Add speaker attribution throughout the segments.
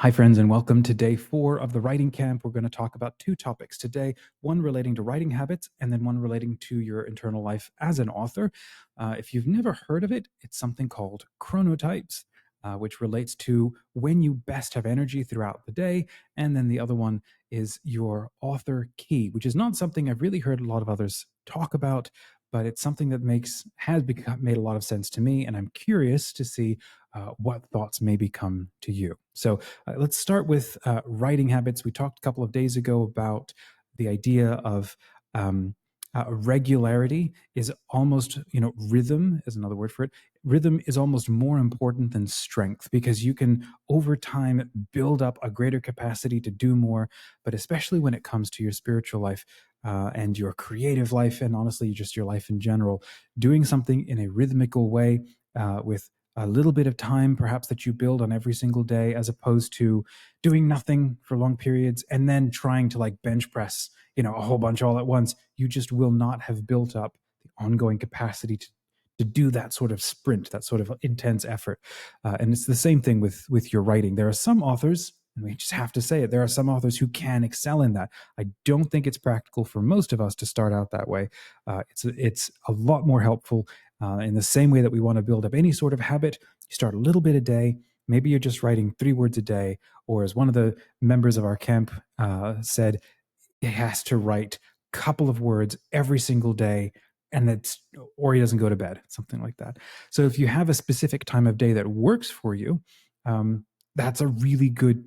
Speaker 1: Hi, friends, and welcome to day 4 of the writing camp. We're going to talk about two topics today, one relating to writing habits and then one relating to your internal life as an author. If you've never heard of it, it's something called chronotypes, which relates to when you best have energy throughout the day. And then the other one is your author key, which is not something I've really heard a lot of others talk about, but it's something that made a lot of sense to me. And I'm curious to see what thoughts maybe come to you. So, let's start with writing habits. We talked a couple of days ago about the idea of um, regularity is almost, rhythm is another word for it. Rhythm is almost more important than strength because you can, over time, build up a greater capacity to do more. But especially when it comes to your spiritual life and your creative life, and honestly, just your life in general, doing something in a rhythmical way with a little bit of time perhaps that you build on every single day, as opposed to doing nothing for long periods and then trying to like bench press a whole bunch all at once. You just will not have built up the ongoing capacity to do that sort of sprint, that sort of intense effort. And it's the same thing with your writing. There are some authors, and we just have to say it, there are some authors who can excel in that. I don't think it's practical for most of us to start out that way. It's a lot more helpful in the same way that we want to build up any sort of habit. You start a little bit a day. Maybe you're just writing 3 words a day, or as one of the members of our camp said, he has to write a couple of words every single day, and or he doesn't go to bed, something like that. So if you have a specific time of day that works for you, that's a really good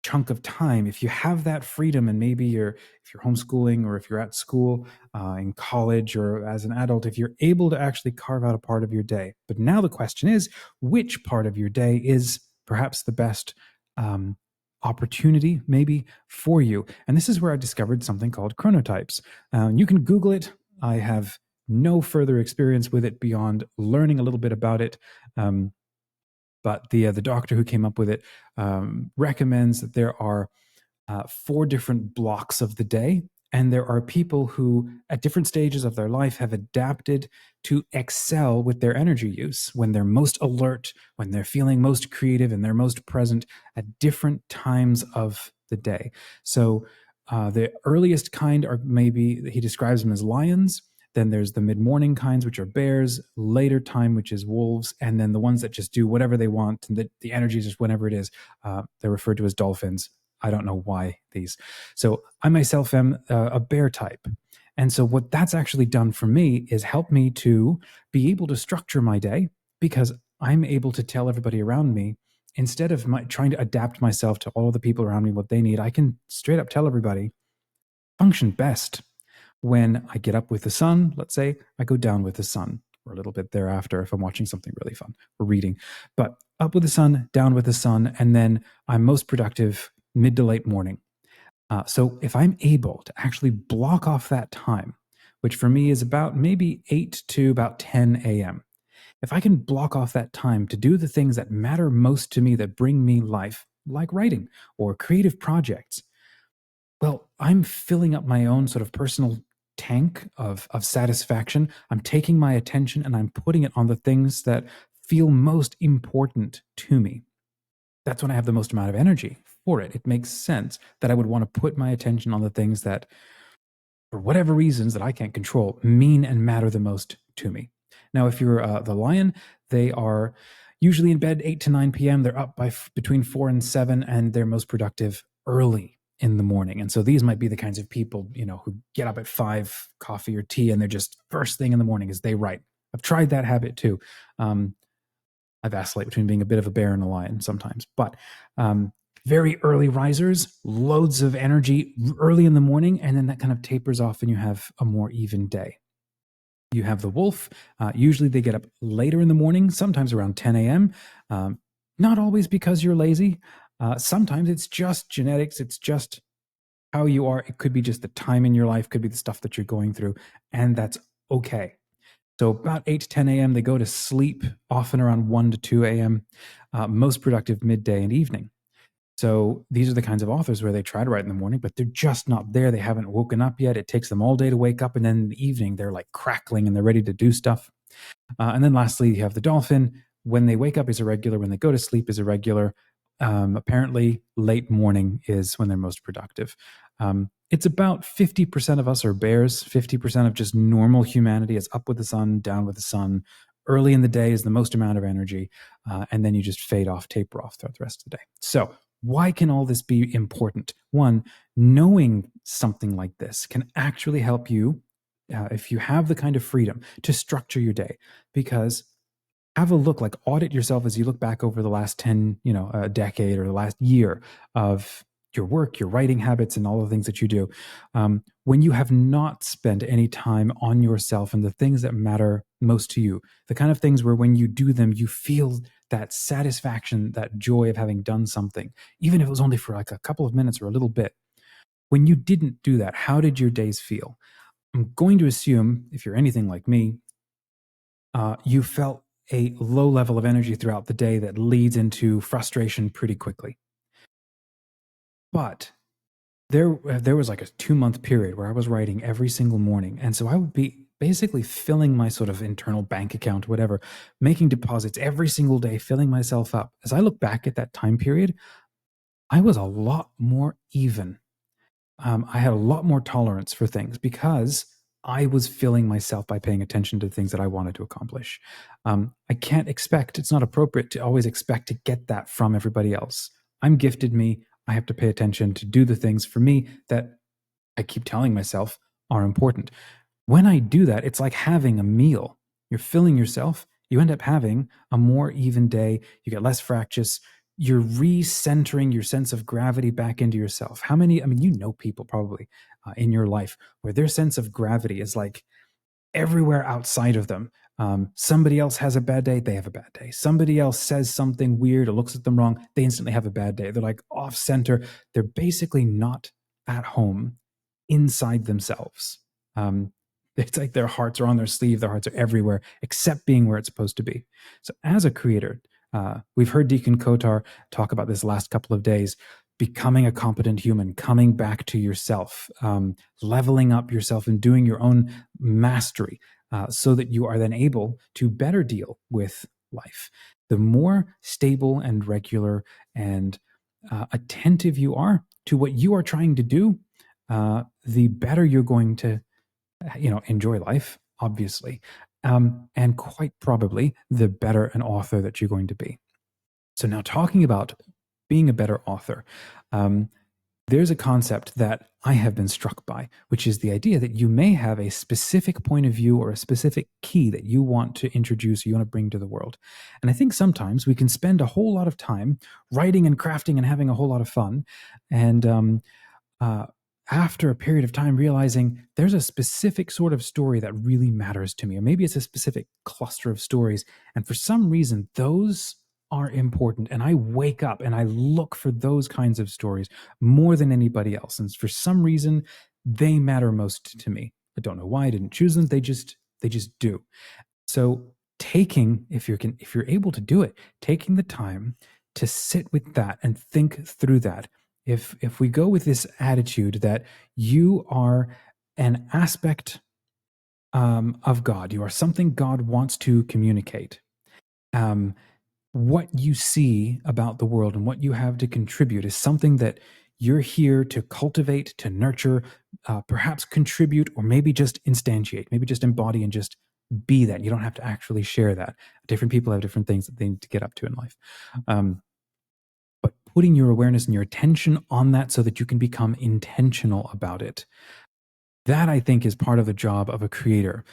Speaker 1: chunk of time. If you have that freedom, and maybe if you're homeschooling, or if you're at school, in college, or as an adult, if you're able to actually carve out a part of your day. But now the question is, which part of your day is perhaps the best opportunity maybe for you? And this is where I discovered something called chronotypes. You can Google it. I have no further experience with it beyond learning a little bit about it. But the doctor who came up with it recommends that there are 4 different blocks of the day. And there are people who, at different stages of their life, have adapted to excel with their energy use when they're most alert, when they're feeling most creative, and they're most present at different times of the day. So the earliest kind are, maybe he describes them as lions. Then there's the mid-morning kinds, which are bears, later time, which is wolves, and then the ones that just do whatever they want, and the energy is just whenever it is. They're referred to as dolphins. I don't know why these. So I myself am a bear type. And so what that's actually done for me is help me to be able to structure my day, because I'm able to tell everybody around me, instead of trying to adapt myself to all the people around me, what they need, I can straight up tell everybody, function best when I get up with the sun. Let's say I go down with the sun, or a little bit thereafter if I'm watching something really fun or reading. But up with the sun, down with the sun, and then I'm most productive mid to late morning. So if I'm able to actually block off that time, which for me is about maybe 8 to about 10 a.m., if I can block off that time to do the things that matter most to me, that bring me life, like writing or creative projects, well, I'm filling up my own sort of personal tank of satisfaction. I'm taking my attention and I'm putting it on the things that feel most important to me. That's when I have the most amount of energy for it. It makes sense that I would want to put my attention on the things that, for whatever reasons that I can't control, mean and matter the most to me. Now, if you're the lion, they are usually in bed 8 to 9 p.m. They're up by between 4 and 7, and they're most productive early in the morning. And so these might be the kinds of people, who get up at 5, coffee or tea, and they're just first thing in the morning as they write. I've tried that habit too. I vacillate between being a bit of a bear and a lion sometimes, but very early risers, loads of energy early in the morning, and then that kind of tapers off and you have a more even day. You have the wolf. Usually they get up later in the morning, sometimes around 10 a.m. Not always because you're lazy. Sometimes it's just genetics. It's just how you are. It could be just the time in your life, could be the stuff that you're going through, and that's okay. So about 8 to 10 a.m., they go to sleep, often around 1 to 2 a.m., most productive midday and evening. So these are the kinds of authors where they try to write in the morning, but they're just not there. They haven't woken up yet. It takes them all day to wake up. And then in the evening, they're like crackling and they're ready to do stuff. And then lastly, you have the dolphin. When they wake up is irregular. When they go to sleep is irregular. Apparently, late morning is when they're most productive. It's about 50% of us are bears, 50% of just normal humanity is up with the sun, down with the sun. Early in the day is the most amount of energy, and then you just fade off, taper off throughout the rest of the day. So, why can all this be important? One, knowing something like this can actually help you, if you have the kind of freedom to structure your day, because have a look, like audit yourself as you look back over the last 10, a decade or the last year of your work, your writing habits, and all the things that you do. When you have not spent any time on yourself and the things that matter most to you, the kind of things where when you do them, you feel that satisfaction, that joy of having done something, even if it was only for like a couple of minutes or a little bit. When you didn't do that, how did your days feel? I'm going to assume, if you're anything like me, you felt a low level of energy throughout the day that leads into frustration pretty quickly. But there was like a 2 month period where I was writing every single morning, and so I would be basically filling my sort of internal bank account, whatever, making deposits every single day, filling myself up. As I look back at that time period, I was a lot more even. I had a lot more tolerance for things because I was filling myself by paying attention to the things that I wanted to accomplish. I can't expect, it's not appropriate to always expect to get that from everybody else. I'm gifted me. I have to pay attention to do the things for me that I keep telling myself are important. When I do that, it's like having a meal. You're filling yourself, you end up having a more even day, you get less fractious, you're recentering your sense of gravity back into yourself. How many, I mean, you know people probably in your life where their sense of gravity is like everywhere outside of them. Somebody else has a bad day, they have a bad day. Somebody else says something weird or looks at them wrong, they instantly have a bad day. They're like off center. They're basically not at home inside themselves. Um, it's like their hearts are on their sleeve, their hearts are everywhere except being where it's supposed to be. So, as a creator, we've heard Deacon Kotar talk about this last couple of days, becoming a competent human, coming back to yourself, leveling up yourself and doing your own mastery so that you are then able to better deal with life. The more stable and regular and attentive you are to what you are trying to do, the better you're going to, enjoy life, obviously, and quite probably the better an author that you're going to be. So now, talking about being a better author, um, there's a concept that I have been struck by, which is the idea that you may have a specific point of view or a specific key that you want to introduce, or you want to bring to the world. And I think sometimes we can spend a whole lot of time writing and crafting and having a whole lot of fun. And uh, after a period of time, realizing there's a specific sort of story that really matters to me, or maybe it's a specific cluster of stories. And for some reason, those are important. And I wake up and I look for those kinds of stories more than anybody else. And for some reason, they matter most to me. I don't know why I didn't choose them. They just do. So taking, if you're able to do it, taking the time to sit with that and think through that. If we go with this attitude that you are an aspect of God, you are something God wants to communicate. Um, what you see about the world and what you have to contribute is something that you're here to cultivate, to nurture, perhaps contribute, or maybe just instantiate, maybe just embody and just be that. You don't have to actually share that. Different people have different things that they need to get up to in life. But putting your awareness and your attention on that so that you can become intentional about it, that I think is part of the job of a creator,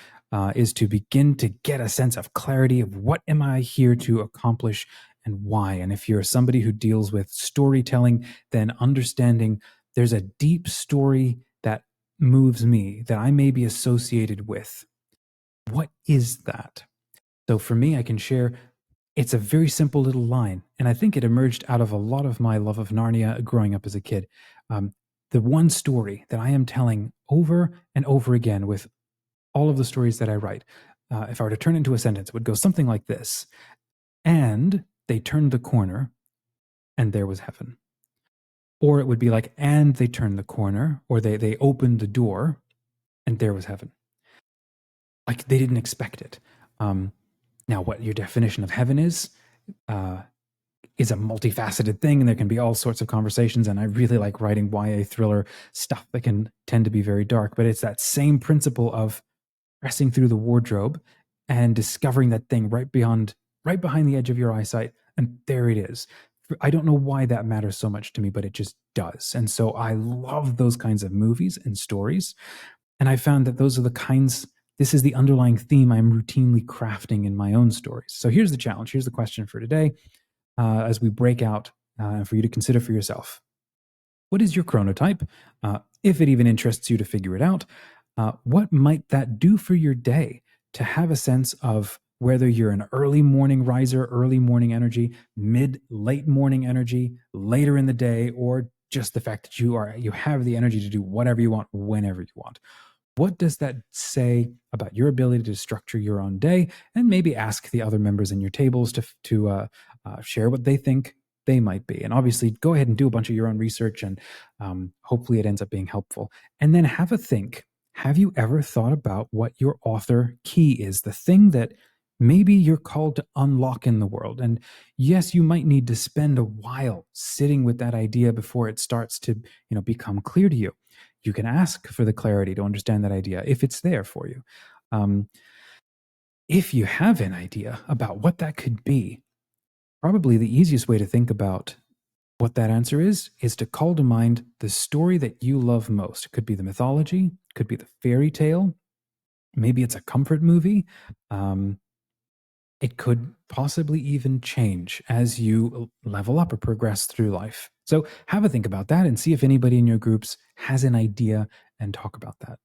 Speaker 1: is to begin to get a sense of clarity of what am I here to accomplish and why. And if you're somebody who deals with storytelling, then understanding there's a deep story that moves me that I may be associated with. What is that? So for me, I can share, it's a very simple little line. And I think it emerged out of a lot of my love of Narnia growing up as a kid. Um, the one story that I am telling over and over again with all of the stories that I write, if I were to turn it into a sentence, it would go something like this: and they turned the corner, and there was heaven. Or it would be like, and they turned the corner, or they opened the door, and there was heaven. Like they didn't expect it. Now, what your definition of heaven is, uh, is a multifaceted thing, and there can be all sorts of conversations. And I really like writing YA thriller stuff that can tend to be very dark, but it's that same principle of pressing through the wardrobe and discovering that thing right behind the edge of your eyesight, and there it is. I don't know why that matters so much to me, but it just does. And so I love those kinds of movies and stories. And I found that those are the kinds, this is the underlying theme I'm routinely crafting in my own stories. So here's the challenge. Here's the question for today, as we break out, for you to consider for yourself. What is your chronotype? If it even interests you to figure it out, what might that do for your day to have a sense of whether you're an early morning riser, early morning energy, late morning energy, later in the day, or just the fact that you have the energy to do whatever you want whenever you want? What does that say about your ability to structure your own day? And maybe ask the other members in your tables to share what they think they might be. And obviously, go ahead and do a bunch of your own research, and hopefully, it ends up being helpful. And then have a think. Have you ever thought about what your author key is? The thing that maybe you're called to unlock in the world. And yes, you might need to spend a while sitting with that idea before it starts to, become clear to you. You can ask for the clarity to understand that idea if it's there for you. Um, if you have an idea about what that could be, probably the easiest way to think about what that answer is to call to mind the story that you love most. It could be the mythology, could be the fairy tale, maybe it's a comfort movie. Um, it could possibly even change as you level up or progress through life. So have a think about that and see if anybody in your groups has an idea and talk about that.